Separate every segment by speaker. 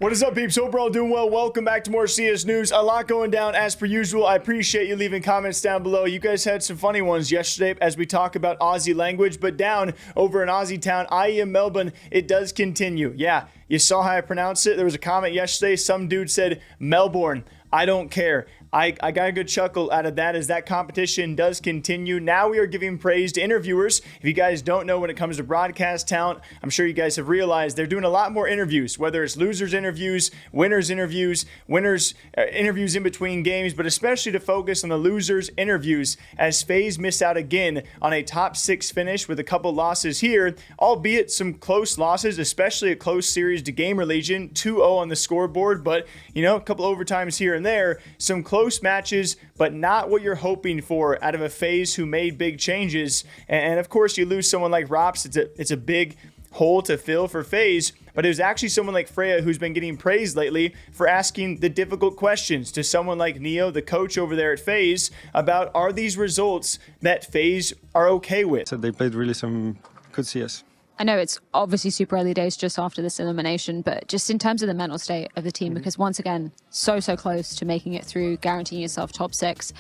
Speaker 1: What is up, peeps? Hope we're all doing well. Welcome back to more CS news. A lot going down as per usual. I appreciate you leaving comments down below. You guys had some funny ones yesterday as we talk about Aussie language, but down over in Aussie town, i.e. Melbourne, it does continue. Yeah, you saw how I pronounce it. There was a comment yesterday. Some dude said Melbourne. I don't care. I got a good chuckle out of that as that competition does continue. Now we are giving praise to interviewers. If you guys don't know, when it comes to broadcast talent, I'm sure you guys have realized they're doing a lot more interviews, whether it's losers interviews, winners interviews, interviews in between games, but especially to focus on the losers interviews as FaZe missed out again on a top 6 finish with a couple losses here, albeit some close losses, especially a close series to Gamer Legion, 2-0 on the scoreboard, but you know, a couple overtimes here and there, some close matches, but not what you're hoping for out of a FaZe who made big changes. And of course, you lose someone like Rops. It's a big hole to fill for FaZe, but it was actually someone like Freya who's been getting praised lately for asking the difficult questions to someone like Neo, the coach over there at FaZe, about are these results that FaZe are okay with.
Speaker 2: So they played really some good CS.
Speaker 3: I know it's obviously super early days just after this elimination, but just in terms of the mental state of the team, because once again, so close to making it through, guaranteeing yourself top 6.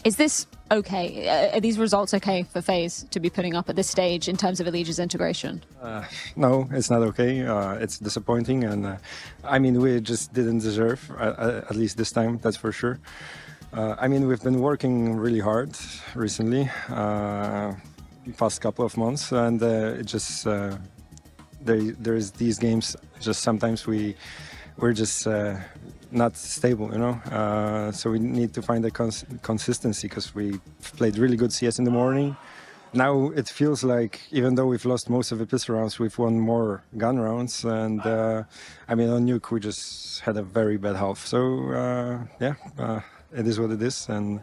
Speaker 3: Is this okay? Are these results okay for FaZe to be putting up at this stage in terms of Allegia's integration?
Speaker 2: No, it's not okay. It's disappointing, and I mean, we just didn't deserve, at least this time, that's for sure. I mean, we've been working really hard recently. Past couple of months, and it just there's these games. Just sometimes we're just not stable, you know. So we need to find a consistency because we played really good CS in the morning. Now it feels like even though we've lost most of the pistol rounds, we've won more gun rounds. And I mean, on Nuke we just had a very bad half. So yeah, it is what it is, and.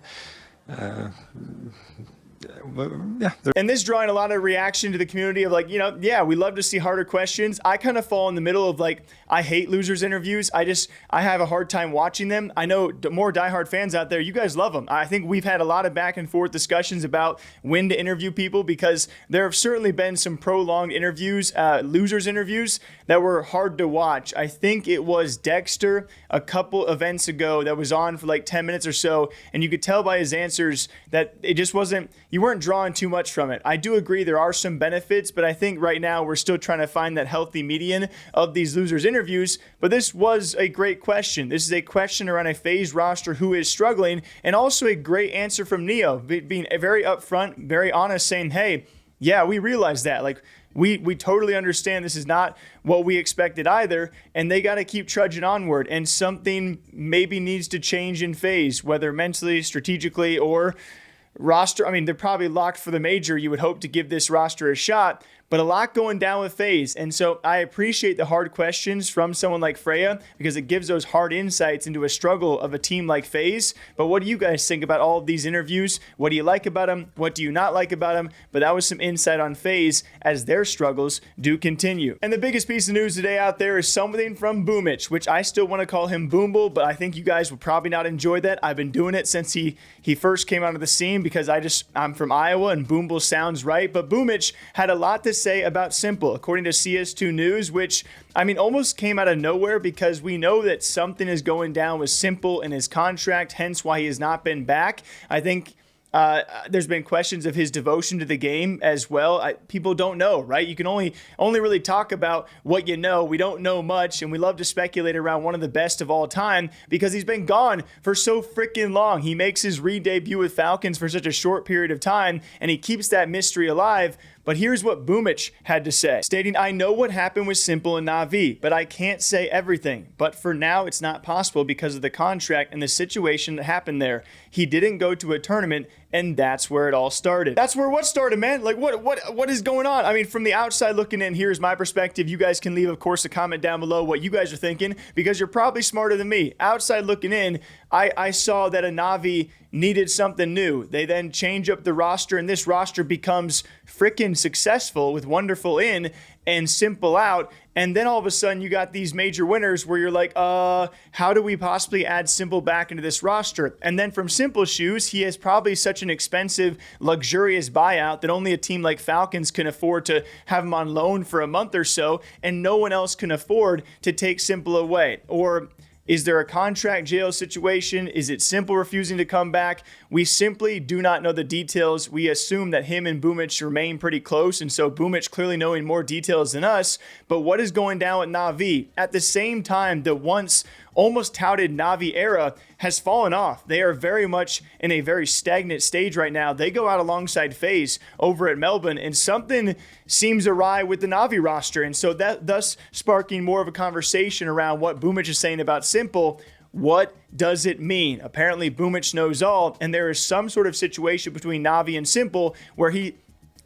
Speaker 2: Yeah.
Speaker 1: And this drawing a lot of reaction to the community of like, you know, yeah, we love to see harder questions. I kind of fall in the middle of like, I hate losers interviews. I have a hard time watching them. I know more diehard fans out there, you guys love them. I think we've had a lot of back and forth discussions about when to interview people because there have certainly been some prolonged interviews, losers interviews that were hard to watch. I think it was Dexter a couple events ago that was on for like 10 minutes or so. And you could tell by his answers that it just wasn't, you weren't drawing too much from it. I do agree there are some benefits, but I think right now we're still trying to find that healthy median of these losers interviews. But this was a great question. This is a question around a FaZe roster who is struggling, and also a great answer from Neo, being very upfront, very honest, saying, hey, yeah, we realize that. Like, we totally understand this is not what we expected either, and they got to keep trudging onward, and something maybe needs to change in FaZe, whether mentally, strategically, or roster. I mean, they're probably locked for the major. You would hope to give this roster a shot, but a lot going down with FaZe. And so I appreciate the hard questions from someone like Freya because it gives those hard insights into a struggle of a team like FaZe. But what do you guys think about all of these interviews? What do you like about them? What do you not like about them? But that was some insight on FaZe as their struggles do continue. And the biggest piece of news today out there is something from Boomich, which I still want to call him Boomble, but I think you guys will probably not enjoy that. I've been doing it since he first came out of the scene because I'm from Iowa and Boomble sounds right. But Boomich had a lot to say about S1mple, according to CS2 News, which, I mean, almost came out of nowhere because we know that something is going down with S1mple in his contract, hence why he has not been back. I think there's been questions of his devotion to the game as well. People don't know, right? You can only really talk about what you know. We don't know much, and we love to speculate around one of the best of all time because he's been gone for so freaking long. He makes his re-debut with Falcons for such a short period of time, and he keeps that mystery alive. But here's what Boomich had to say, stating, I know what happened with S1mple and Na'Vi, but I can't say everything. But for now, it's not possible because of the contract and the situation that happened there. He didn't go to a tournament, and that's where it all started. That's where what started, man? Like, what is going on? I mean, from the outside looking in, here's my perspective. You guys can leave, of course, a comment down below what you guys are thinking, because you're probably smarter than me. Outside looking in, I saw that a Na'Vi needed something new. They then change up the roster, and this roster becomes freaking successful with Wonderful in and S1mple out. And then all of a sudden you got these major winners where you're like, how do we possibly add S1mple back into this roster? And then from S1mple's shoes, he has probably such an expensive, luxurious buyout that only a team like Falcons can afford to have him on loan for a month or so, and no one else can afford to take S1mple away. Or is there a contract jail situation? Is it S1mple refusing to come back? We simply do not know the details. We assume that him and Boomich remain pretty close, and so Boomich clearly knowing more details than us. But what is going down with Na'Vi? At the same time, the once almost touted Na'Vi era has fallen off. They are very much in a very stagnant stage right now. They go out alongside FaZe over at Melbourne, and something seems awry with the Na'Vi roster. And so that thus sparking more of a conversation around what Boomich is saying about S1mple. What does it mean? Apparently Boomich knows all, and there is some sort of situation between Na'Vi and S1mple where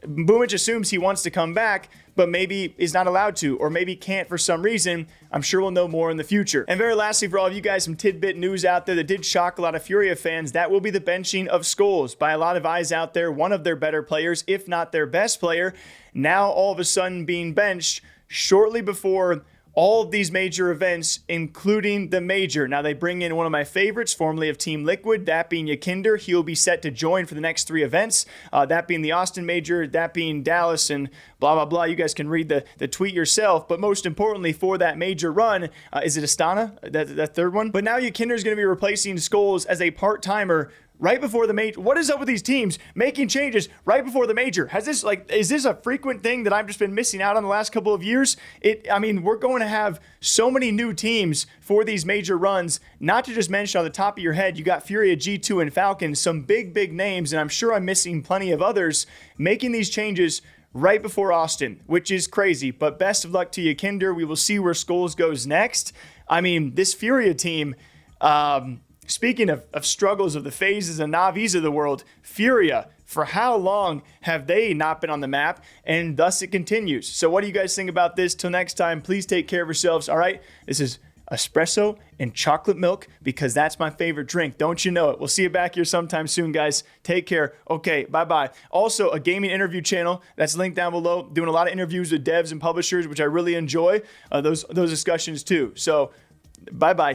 Speaker 1: Boomich assumes he wants to come back, but maybe is not allowed to, or maybe can't for some reason. I'm sure we'll know more in the future. And very lastly, for all of you guys, some tidbit news out there that did shock a lot of Furia fans. That will be the benching of Skullz by a lot of eyes out there. One of their better players, if not their best player, now all of a sudden being benched shortly before all of these major events, including the major. Now they bring in one of my favorites, formerly of Team Liquid, that being Yekindar. He'll be set to join for the next 3 events, that being the Austin major, that being Dallas, and blah, blah, blah. You guys can read the tweet yourself. But most importantly, for that major run, is it Astana, that third one? But now Yekindar is going to be replacing Skullz as a part-timer right before the major. What is up with these teams making changes right before the major? Is this a frequent thing that I've just been missing out on the last couple of years? We're going to have so many new teams for these major runs, not to just mention on the top of your head, you got Furia, G2, and Falcons, some big, big names, and I'm sure I'm missing plenty of others making these changes right before Austin, which is crazy. But best of luck to Yekindar. We will see where Skullz goes next. This Furia team, speaking of struggles of the FaZes and Na'Vis of the world, Furia, for how long have they not been on the map? And thus it continues. So what do you guys think about this? Till next time, please take care of yourselves. All right, this is espresso and chocolate milk because that's my favorite drink. Don't you know it? We'll see you back here sometime soon, guys. Take care. Okay, bye-bye. Also, a gaming interview channel that's linked down below. Doing a lot of interviews with devs and publishers, which I really enjoy. Those discussions too. So bye-bye.